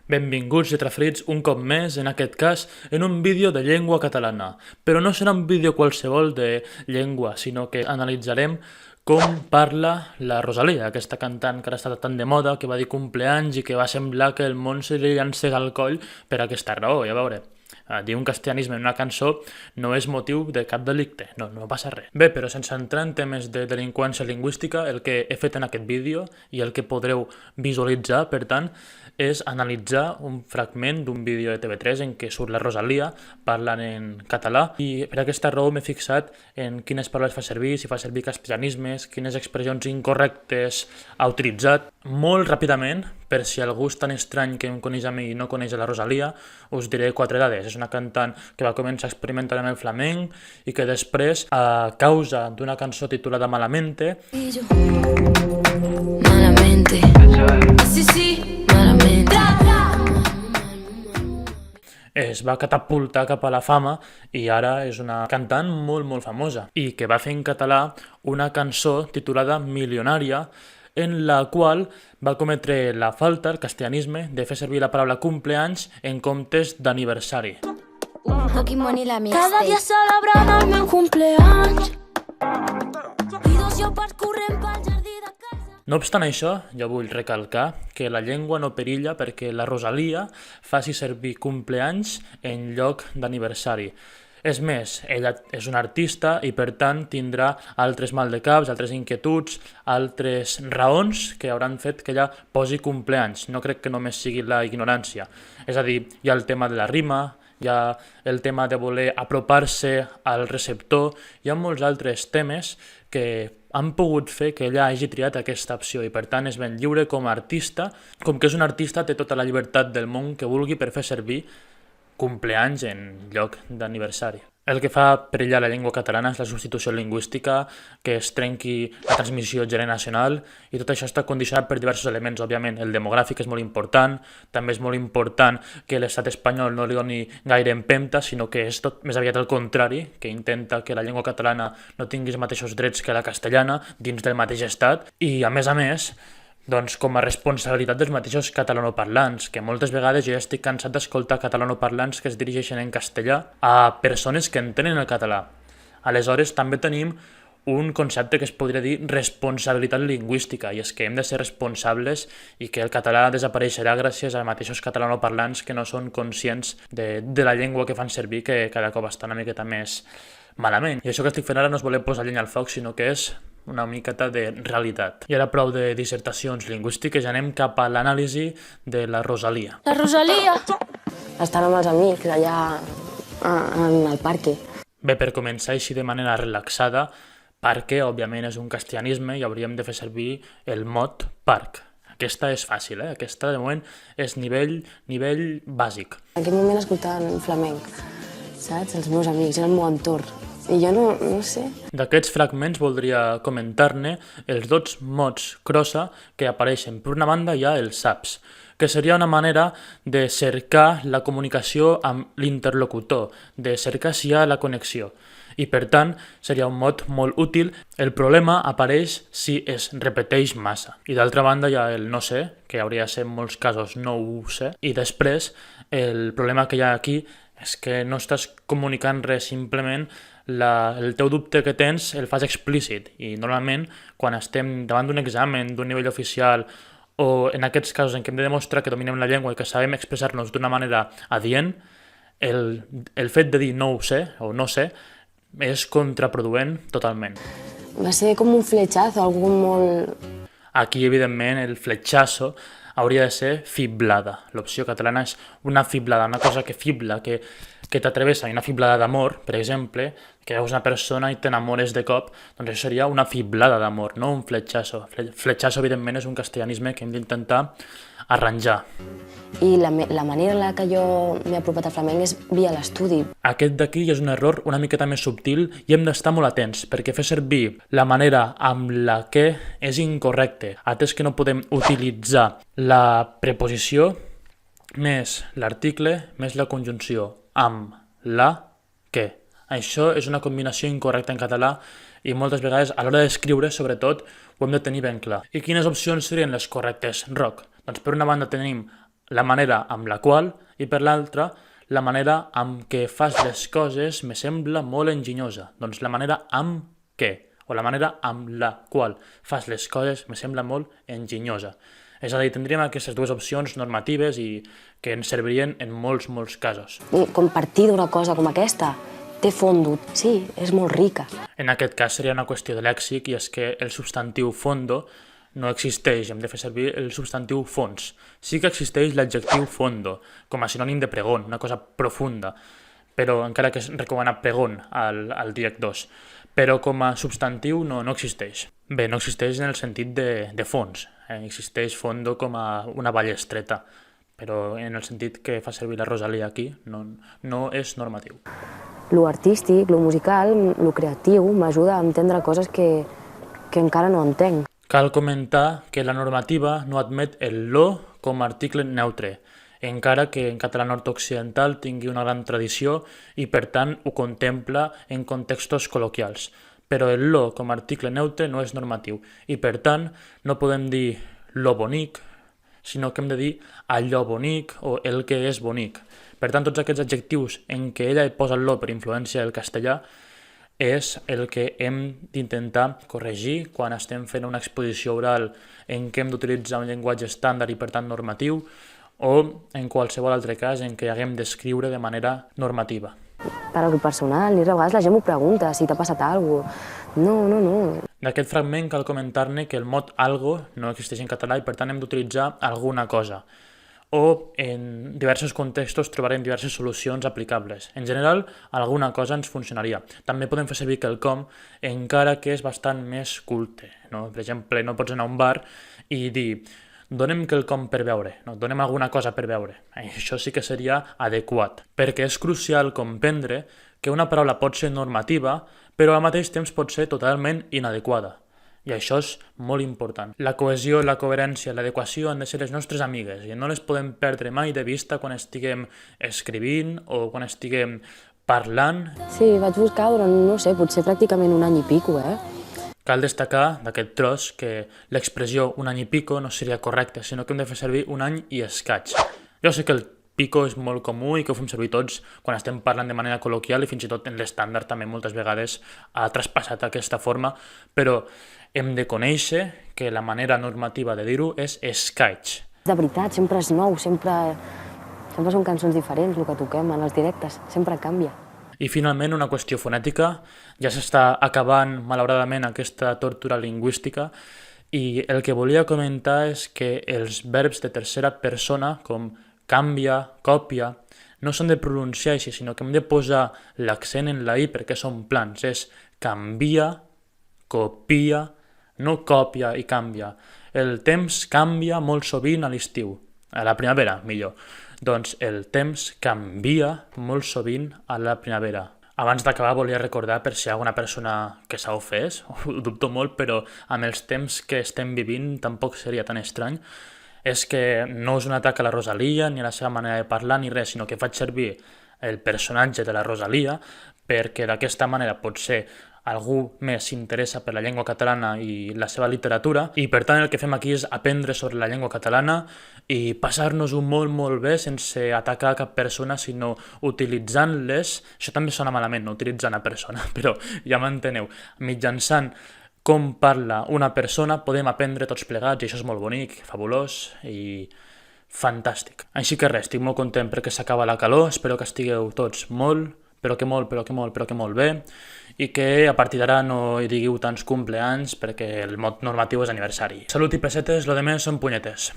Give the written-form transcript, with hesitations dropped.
Benvinguts lletrafrits un cop més, en aquest cas, en un vídeo de llengua catalana. Però no serà un vídeo qualsevol de llengua, sinó que analitzarem com parla la Rosalía, aquesta cantant que ara està tan de moda, que va dir compleanys i que va semblar que el món se li llancés al coll per aquesta raó, ja veure. Dir un castellanisme en una cançó no és motiu de cap delicte, no passa res. Bé, però sense entrar en temes de delinqüència lingüística, el que he fet en aquest vídeo i el que podreu visualitzar, per tant, és analitzar un fragment d'un vídeo de TV3 en què surt la Rosalía parlant en català i per aquesta raó m'he fixat en quines paraules fa servir, si fa servir castellanismes, quines expressions incorrectes ha utilitzat. Molt ràpidament, per si algú és tan estrany que em coneix a mi i no coneix a la Rosalía, us diré 4 dades. És una cantant que va començar experimentant amb el flamenc i que després, a causa d'una cançó titulada Malamente, Malamente. Sí, sí, malamente. es va catapultar cap a la fama i ara és una cantant molt famosa i que va fer en català una cançó titulada Milionària, en la qual va cometre la falta, el castellanisme, de fer servir la paraula cumpleanys en comptes d'aniversari. Pokémon y la mixtape. Cada dia celebrant el meu cumpleaños. I dos jo percorrent pel jardí de casa. No obstant això, jo vull recalcar que la llengua no perilla perquè la Rosalía faci servir cumpleanys en lloc d'aniversari. És més, ella és una artista i per tant tindrà altres maldecaps, altres inquietuds, altres raons que hauran fet que ella posi cumpleanys. No crec que només sigui la ignorància. És a dir, hi ha el tema de la rima, hi ha el tema de voler apropar-se al receptor, hi ha molts altres temes que han pogut fer que ella hagi triat aquesta opció i per tant és ben lliure com a artista, com que és un artista té tota la llibertat del món que vulgui per fer servir cumpleanys en lloc d'aniversari. El que fa perillar la llengua catalana és la substitució lingüística, que es trenqui la transmissió generacional i tot això està condicionat per diversos elements, òbviament. El demogràfic és molt important, també és molt important que l'estat espanyol no li doni gaire empenta, sinó que és tot més aviat el contrari, que intenta que la llengua catalana no tingui els mateixos drets que la castellana dins del mateix estat i, a més, doncs com a responsabilitat dels mateixos catalanoparlants, que moltes vegades jo ja estic cansat d'escoltar catalanoparlants que es dirigeixen en castellà a persones que entenen el català. Aleshores també tenim un concepte que es podria dir responsabilitat lingüística, i és que hem de ser responsables i que el català desapareixerà gràcies a mateixos catalanoparlants que no són conscients de la llengua que fan servir, que cada cop està una miqueta més malament. I això que estic fent ara no és voler posar llenya al foc, sinó que és una miqueta de realitat. I ara prou de dissertacions lingüístiques, ja anem cap a l'anàlisi de la Rosalía. La Rosalía. Estan amb els amics allà en el parc. Bé, per començar així de manera relaxada, parque, òbviament, és un castellanisme i hauríem de fer servir el mot parc. Aquesta és fàcil, Aquesta, de moment, és nivell bàsic. En aquell moment escoltaven flamenc, saps? Els meus amics, era el meu entorn. I jo no sé. D'aquests fragments voldria comentar-ne els dos mots crossa que apareixen. Per una banda hi ha el saps, que seria una manera de cercar la comunicació amb l'interlocutor, de cercar si hi ha la connexió. I per tant seria un mot molt útil. El problema apareix si es repeteix massa. I d'altra banda hi ha el no sé, que hauria de ser en molts casos no ho sé. I després el problema que hi ha aquí és que no estàs comunicant res, simplement el teu dubte que tens el fas explícit i normalment quan estem davant d'un examen, d'un nivell oficial o en aquests casos en què hem de demostrar que dominem la llengua i que sabem expressar-nos d'una manera adient, el fet de dir no ho sé o no sé és contraproduent totalment. Va ser com un fletxazo, algú molt... Aquí, evidentment, el fletxazo hauria de ser fiblada. L'opció catalana és una fiblada, una cosa que fibla, que t'atrevessa. I una fiblada d'amor, per exemple, que veus una persona i t'enamores de cop, doncs això seria una fiblada d'amor, no un fletxazo. Fletxazo, evidentment, és un castellanisme que hem d'intentar arranjar. I la manera en la que jo m'he apropat al flamenc és via l'estudi. Aquest d'aquí és un error una miqueta més subtil i hem d'estar molt atents, perquè fer servir la manera amb la que és incorrecte, atès que no podem utilitzar la preposició més l'article més la conjunció amb la que. Això és una combinació incorrecta en català i moltes vegades a l'hora d'escriure, sobretot, ho hem de tenir ben clar. I quines opcions serien les correctes, Roc? Doncs per una banda tenim la manera amb la qual, i per l'altra, la manera amb què fas les coses me sembla molt enginyosa. Doncs la manera amb què, o la manera amb la qual fas les coses me sembla molt enginyosa. És a dir, tindríem aquestes dues opcions normatives i que ens servirien en molts casos. Com partir d'una cosa com aquesta té fondo. Sí, és molt rica. En aquest cas seria una qüestió de lèxic i és que el substantiu fondo no existeix, hem de fer servir el substantiu fons. Sí que existeix l'adjectiu fondo, com a sinònim de pregón, una cosa profunda, però encara que es recomana pregón al DIEC 2, però com a substantiu no existeix. Bé, no existeix en el sentit de fons, existeix fondo com a una vall estreta, però en el sentit que fa servir la Rosalía aquí no és normatiu. Lo artístic, lo musical, lo creatiu m'ajuda a entendre coses que encara no entenc. Cal comentar que la normativa no admet el lo com a article neutre, encara que en català nord-occidental tingui una gran tradició i per tant ho contempla en contextos col·loquials. Però el lo com a article neutre no és normatiu i per tant no podem dir lo bonic, sinó que hem de dir allò bonic o el que és bonic. Per tant, tots aquests adjectius en què ella hi posa el lo per influència del castellà és el que hem d'intentar corregir quan estem fent una exposició oral en què hem d'utilitzar un llenguatge estàndard i per tant normatiu o en qualsevol altre cas en què haguem d'escriure de manera normativa. Per al personal, i a vegades la gent m'ho pregunta si t'ha passat alguna cosa. No. D'aquest fragment cal comentar-ne que el mot algo no existeix en català i per tant hem d'utilitzar alguna cosa. O en diversos contextos trobarem diverses solucions aplicables. En general, alguna cosa ens funcionaria. També podem fer servir quelcom, encara que és bastant més culte. No? Per exemple, no pots anar a un bar i dir donem quelcom per beure, no? Donem alguna cosa per beure. Això sí que seria adequat, perquè és crucial comprendre que una paraula pot ser normativa, però al mateix temps pot ser totalment inadequada. I això és molt important. La cohesió, la coherència, l'adequació han de ser les nostres amigues i no les podem perdre mai de vista quan estiguem escrivint o quan estiguem parlant. Sí, vaig buscar durant, no sé, potser pràcticament un any i pico, Cal destacar d'aquest tros que l'expressió un any i pico no seria correcta, sinó que hem de fer servir un any i escaig. Jo sé que el pico és molt comú i que ho fem servir tots quan estem parlant de manera col·loquial i fins i tot en l'estàndard també moltes vegades ha traspassat aquesta forma, però hem de conèixer que la manera normativa de dir-ho és escaig. De veritat, sempre és nou, sempre són cançons diferents el que toquem en els directes, sempre canvia. I finalment una qüestió fonètica, ja s'està acabant malauradament aquesta tortura lingüística i el que volia comentar és que els verbs de tercera persona com canvia, còpia, no s'han de pronunciar així, sinó que hem de posar l'accent en la i perquè són plans, és canvia, copia, no còpia i canvia. El temps canvia molt sovint a l'estiu, a la primavera, millor. Doncs el temps canvia molt sovint a la primavera. Abans d'acabar volia recordar, per si hi ha alguna persona que s'ha ofès, ho dubto molt, però amb els temps que estem vivint tampoc seria tan estrany, és que no és un atac a la Rosalía ni a la seva manera de parlar ni res, sinó que faig servir el personatge de la Rosalía perquè d'aquesta manera potser algú més s'interessa per la llengua catalana i la seva literatura i per tant el que fem aquí és aprendre sobre la llengua catalana i passar-nos-ho molt bé sense atacar a cap persona sinó utilitzant-les, això també sona malament, no utilitzant a persona, però ja m'enteneu, mitjançant com parla una persona podem aprendre tots plegats i això és molt bonic, fabulós i fantàstic. Així que res, estic molt content perquè s'acaba la calor, espero que estigueu tots molt bé i que a partir d'ara no hi digueu tants cumpleanys perquè el mot normatiu és aniversari. Salut i pessetes, lo de més són punyetes.